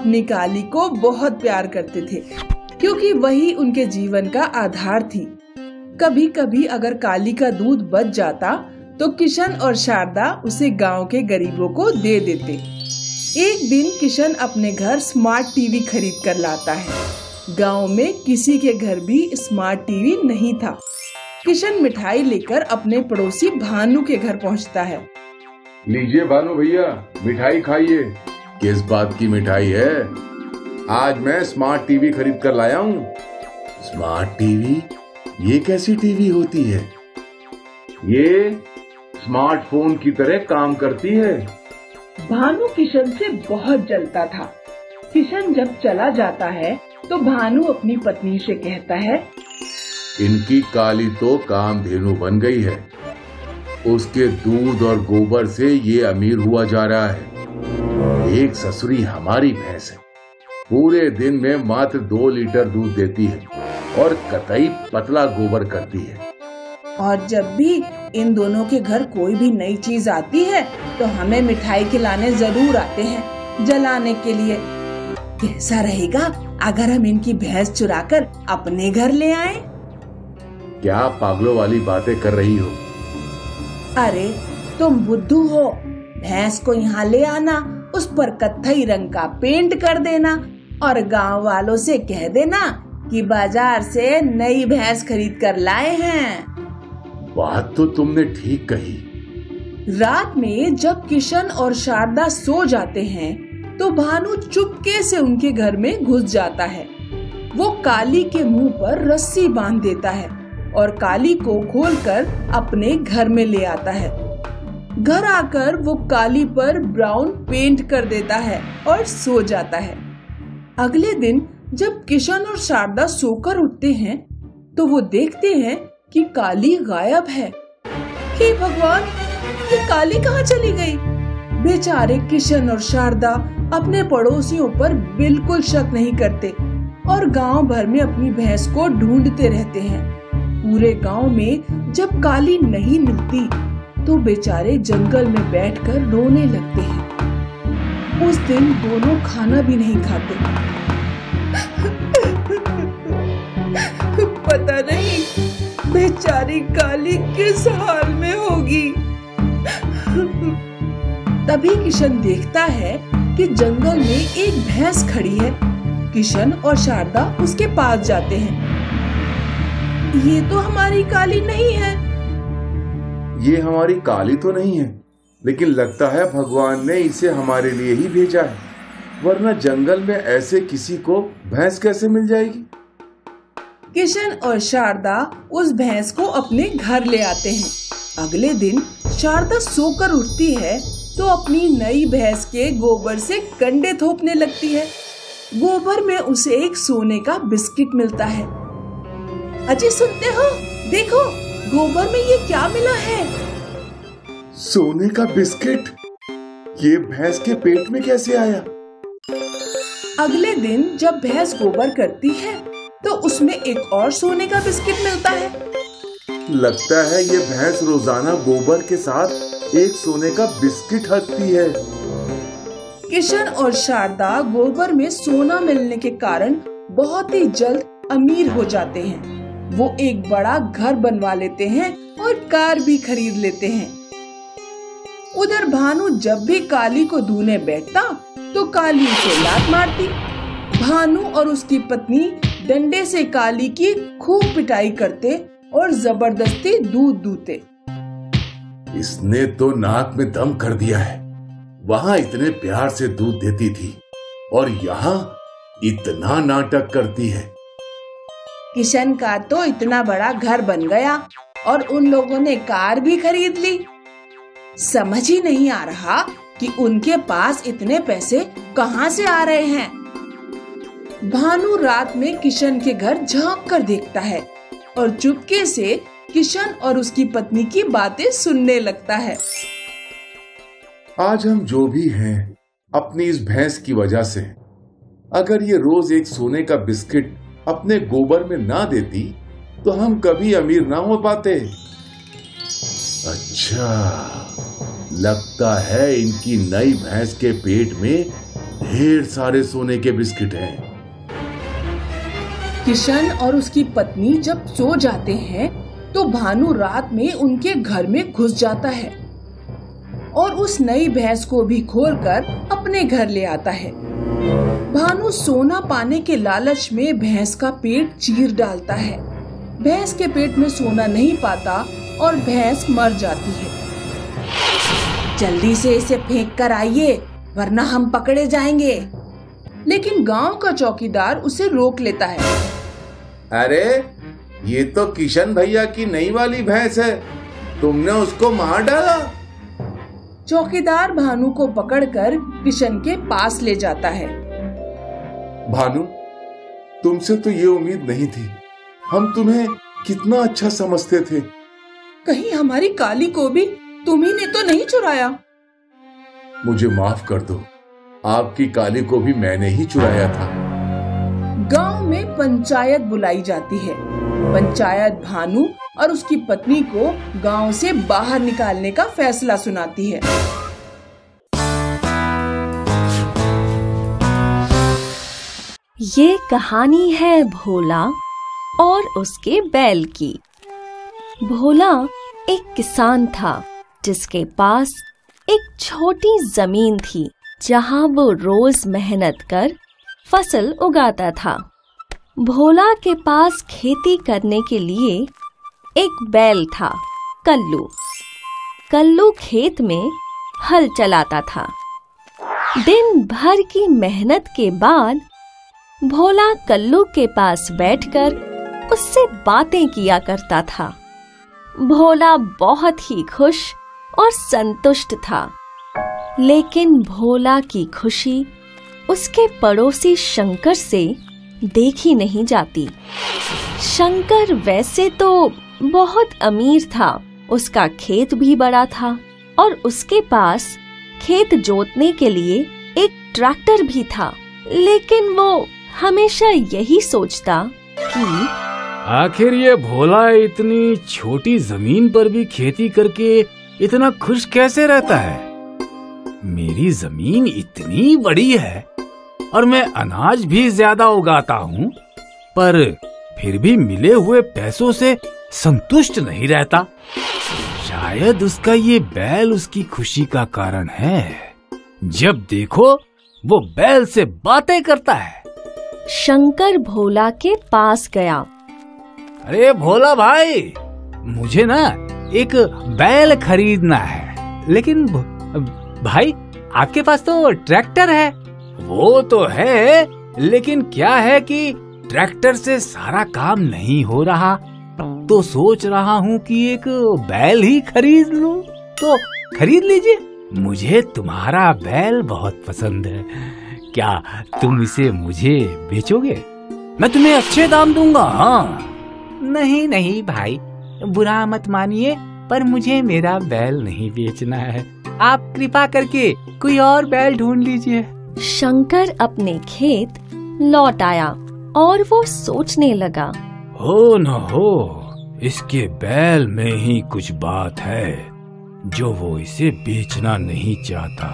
अपनी काली को बहुत प्यार करते थे, क्योंकि वही उनके जीवन का आधार थी। कभी कभी अगर काली का दूध बच जाता तो किशन और शारदा उसे गांव के गरीबों को दे देते। एक दिन किशन अपने घर स्मार्ट टीवी खरीद कर लाता है। गांव में किसी के घर भी स्मार्ट टीवी नहीं था। किशन मिठाई लेकर अपने पड़ोसी भानु के घर पहुंचता है। लीजिए भानु भैया, मिठाई खाइए। किस बात की मिठाई है? आज मैं स्मार्ट टीवी खरीद कर लाया हूँ। Smart TV? ये कैसी टीवी होती है? ये स्मार्टफोन की तरह काम करती है। भानु किशन से बहुत जलता था। किशन जब चला जाता है तो भानु अपनी पत्नी से कहता है, इनकी काली तो कामधेनु बन गई है। उसके दूध और गोबर से ये अमीर हुआ जा रहा है। एक ससुरी हमारी भैंस है, पूरे दिन में मात्र 2 लीटर दूध देती है और कतई पतला गोबर करती है। और जब भी इन दोनों के घर कोई भी नई चीज आती है तो हमें मिठाई खिलाने जरूर आते हैं जलाने के लिए। कैसा रहेगा अगर हम इनकी भैंस चुराकर अपने घर ले आएं? क्या पागलों वाली बातें कर रही हो? अरे तुम बुद्धू हो। भैंस को यहाँ ले आना, उस पर कत्थई रंग का पेंट कर देना और गांव वालों से कह देना कि बाजार से नई भैंस खरीद कर लाए हैं। बात तो तुमने ठीक कही। रात में जब किशन और शारदा सो जाते हैं तो भानु चुपके से उनके घर में घुस जाता है। वो काली के मुंह पर रस्सी बांध देता है और काली को खोलकर अपने घर में ले आता है। घर आकर वो काली पर ब्राउन पेंट कर देता है और सो जाता है। अगले दिन जब किशन और शारदा सोकर उठते हैं तो वो देखते हैं कि काली गायब है। हे भगवान, ये काली कहाँ चली गई? बेचारे किशन और शारदा अपने पड़ोसियों पर बिल्कुल शक नहीं करते और गांव भर में अपनी भैंस को ढूंढते रहते हैं। पूरे गांव में जब काली नहीं मिलती तो बेचारे जंगल में बैठकर रोने लगते हैं। उस दिन दोनों खाना भी नहीं खाते। पता नहीं बेचारी काली किस हाल में होगी। तभी किशन देखता है कि जंगल में एक भैंस खड़ी है। किशन और शारदा उसके पास जाते हैं। ये तो हमारी काली नहीं है। ये हमारी काली तो नहीं है, लेकिन लगता है भगवान ने इसे हमारे लिए ही भेजा है, वरना जंगल में ऐसे किसी को भैंस कैसे मिल जाएगी। किशन और शारदा उस भैंस को अपने घर ले आते हैं। अगले दिन शारदा सोकर उठती है तो अपनी नई भैंस के गोबर से कंडे थोपने लगती है। गोबर में उसे एक सोने का बिस्किट मिलता है। अजी सुनते हो? देखो गोबर में ये क्या मिला है? सोने का बिस्किट? ये भैंस के पेट में कैसे आया? अगले दिन जब भैंस गोबर करती है तो उसमें एक और सोने का बिस्किट मिलता है। लगता है ये भैंस रोजाना गोबर के साथ एक सोने का बिस्किट हकती है। किशन और शारदा गोबर में सोना मिलने के कारण बहुत ही जल्द अमीर हो जाते हैं। वो एक बड़ा घर बनवा लेते हैं और कार भी खरीद लेते हैं। उधर भानु जब भी काली को धूने बैठता तो काली उसे लात मारती। भानु और उसकी पत्नी डंडे से काली की खूब पिटाई करते और जबरदस्ती दूध दूते। इसने तो नाक में दम कर दिया है। वहाँ इतने प्यार से दूध देती थी और यहाँ इतना नाटक करती है। किशन का तो इतना बड़ा घर बन गया और उन लोगों ने कार भी खरीद ली। समझ ही नहीं आ रहा कि उनके पास इतने पैसे कहाँ से आ रहे हैं। भानु रात में किशन के घर झांक कर देखता है और चुपके से किशन और उसकी पत्नी की बातें सुनने लगता है। आज हम जो भी हैं अपनी इस भैंस की वजह से। अगर ये रोज एक सोने का बिस्किट अपने गोबर में ना देती तो हम कभी अमीर ना हो पाते। अच्छा, लगता है इनकी नई भैंस के पेट में ढेर सारे सोने के बिस्किट हैं। किशन और उसकी पत्नी जब सो जाते हैं तो भानु रात में उनके घर में घुस जाता है और उस नई भैंस को भी खोलकर अपने घर ले आता है। भानु सोना पाने के लालच में भैंस का पेट चीर डालता है। भैंस के पेट में सोना नहीं पाता और भैंस मर जाती है। जल्दी से इसे फेंक कर आइए वरना हम पकड़े जाएंगे। लेकिन गांव का चौकीदार उसे रोक लेता है। अरे ये तो किशन भैया की नई वाली भैंस है, तुमने उसको मार डाला। चौकीदार भानु को पकड़कर किशन के पास ले जाता है। भानु, तुमसे तो ये उम्मीद नहीं थी। हम तुम्हें कितना अच्छा समझते थे। कहीं हमारी काली को भी तुम्ही ने तो नहीं चुराया? मुझे माफ कर दो, आपकी काली को भी मैंने ही चुराया था। गांव में पंचायत बुलाई जाती है। पंचायत भानु और उसकी पत्नी को गांव से बाहर निकालने का फैसला सुनाती है। ये कहानी है भोला और उसके बैल की। भोला एक किसान था जिसके पास एक छोटी जमीन थी जहां वो रोज मेहनत कर फसल उगाता था। भोला के पास खेती करने के लिए एक बैल था, कल्लू। कल्लू खेत में हल चलाता था। दिन भर की मेहनत के बाद भोला कल्लू के पास बैठकर उससे बातें किया करता था। भोला बहुत ही खुश और संतुष्ट था। लेकिन भोला की खुशी उसके पड़ोसी शंकर से देखी नहीं जाती। शंकर वैसे तो बहुत अमीर था, उसका खेत भी बड़ा था और उसके पास खेत जोतने के लिए एक ट्रैक्टर भी था। लेकिन वो हमेशा यही सोचता कि आखिर ये भोला इतनी छोटी जमीन पर भी खेती करके इतना खुश कैसे रहता है। मेरी जमीन इतनी बड़ी है और मैं अनाज भी ज्यादा उगाता हूँ, पर फिर भी मिले हुए पैसों से संतुष्ट नहीं रहता। शायद उसका ये बैल उसकी खुशी का कारण है। जब देखो वो बैल से बातें करता है। शंकर भोला के पास गया। अरे भोला भाई, मुझे ना एक बैल खरीदना है। लेकिन भाई, आपके पास तो ट्रैक्टर है। वो तो है, लेकिन क्या है कि ट्रैक्टर से सारा काम नहीं हो रहा, तो सोच रहा हूँ कि एक बैल ही खरीद लूं। तो खरीद लीजिए, मुझे तुम्हारा बैल बहुत पसंद है। क्या तुम इसे मुझे बेचोगे? मैं तुम्हें अच्छे दाम दूंगा। हाँ। नहीं नहीं भाई, बुरा मत मानिए, पर मुझे मेरा बैल नहीं बेचना है। आप कृपा करके कोई और बैल ढूंढ लीजिए। शंकर अपने खेत लौट आया और वो सोचने लगा, हो न हो, इसके बैल में ही कुछ बात है जो वो इसे बेचना नहीं चाहता।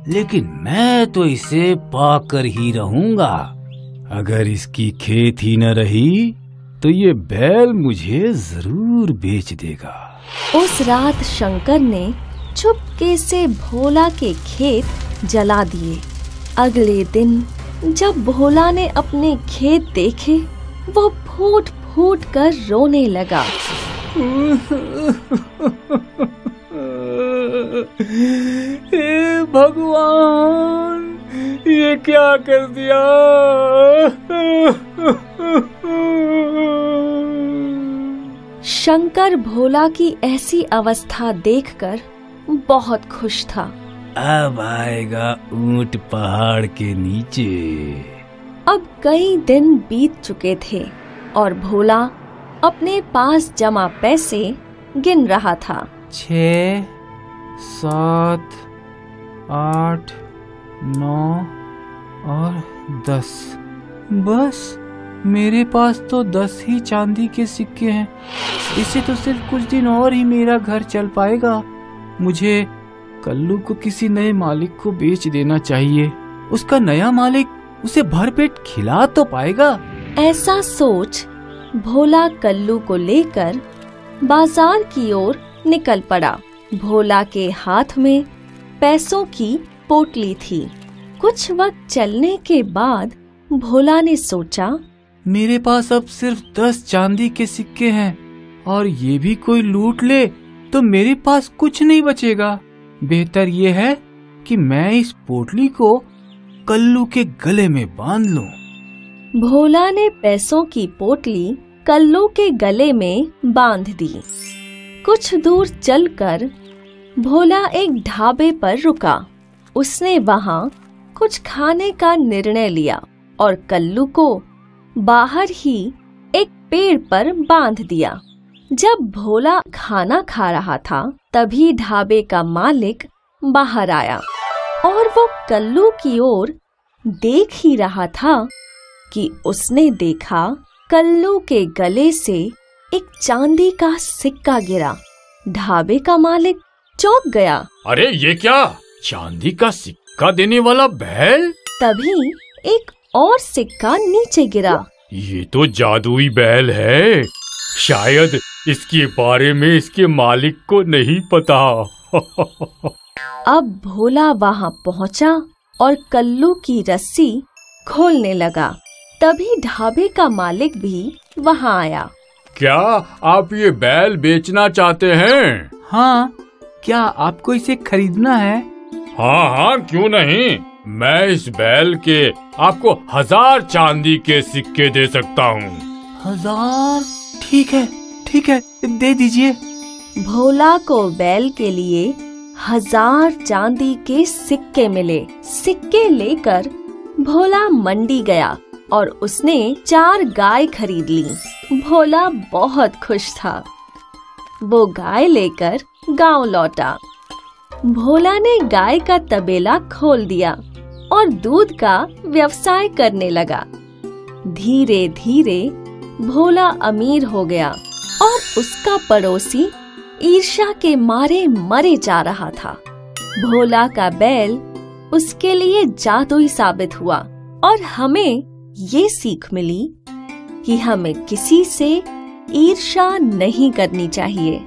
लेकिन मैं तो इसे पाकर ही रहूंगा। अगर इसकी खेत ही न रही तो ये बैल मुझे जरूर बेच देगा। उस रात शंकर ने चुपके से भोला के खेत जला दिए। अगले दिन जब भोला ने अपने खेत देखे, वो फूट फूट कर रोने लगा। हे भगवान, ये क्या कर दिया। शंकर भोला की ऐसी अवस्था देखकर बहुत खुश था। अब आएगा ऊंट पहाड़ के नीचे। अब कई दिन बीत चुके थे और भोला अपने पास जमा पैसे गिन रहा था। 6, 7, 8, 9 और 10। बस मेरे पास तो 10 ही चांदी के सिक्के हैं। इससे तो सिर्फ कुछ दिन और ही मेरा घर चल पाएगा। मुझे कल्लू को किसी नए मालिक को बेच देना चाहिए उसका नया मालिक उसे भरपेट खिला तो पाएगा। ऐसा सोच भोला कल्लू को लेकर बाजार की ओर निकल पड़ा। भोला के हाथ में पैसों की पोटली थी। कुछ वक्त चलने के बाद भोला ने सोचा, मेरे पास अब सिर्फ 10 चांदी के सिक्के हैं और ये भी कोई लूट ले तो मेरे पास कुछ नहीं बचेगा। बेहतर ये है कि मैं इस पोटली को कल्लू के गले में बांध लूं। भोला ने पैसों की पोटली कल्लू के गले में बांध दी। कुछ दूर चलकर भोला एक ढाबे पर रुका। उसने वहां कुछ खाने का निर्णय लिया और कल्लू को बाहर ही एक पेड़ पर बांध दिया। जब भोला खाना खा रहा था तभी ढाबे का मालिक बाहर आया और वो कल्लू की ओर देख ही रहा था कि उसने देखा कल्लू के गले से एक चांदी का सिक्का गिरा। ढाबे का मालिक चौंक गया। अरे ये क्या, चांदी का सिक्का देने वाला बैल? तभी एक और सिक्का नीचे गिरा। ये तो जादुई बैल है, शायद इसके बारे में इसके मालिक को नहीं पता। अब भोला वहां पहुंचा और कल्लू की रस्सी खोलने लगा। तभी ढाबे का मालिक भी वहां आया। क्या आप ये बैल बेचना चाहते हैं? हाँ, क्या आपको इसे खरीदना है? हाँ, क्यों नहीं। मैं इस बैल के आपको 1000 चांदी के सिक्के दे सकता हूँ। 1000? ठीक है, दे दीजिए। भोला को बैल के लिए 1000 चांदी के सिक्के मिले। सिक्के लेकर भोला मंडी गया और उसने 4 गाय खरीद ली। भोला बहुत खुश था। वो गाय लेकर गांव लौटा। भोला ने गाय का तबेला खोल दिया और दूध का व्यवसाय करने लगा। धीरे धीरे भोला अमीर हो गया और उसका पड़ोसी ईर्ष्या के मारे मरे जा रहा था। भोला का बैल उसके लिए जादुई साबित हुआ और हमें ये सीख मिली कि हमें किसी से ईर्ष्या नहीं करनी चाहिए।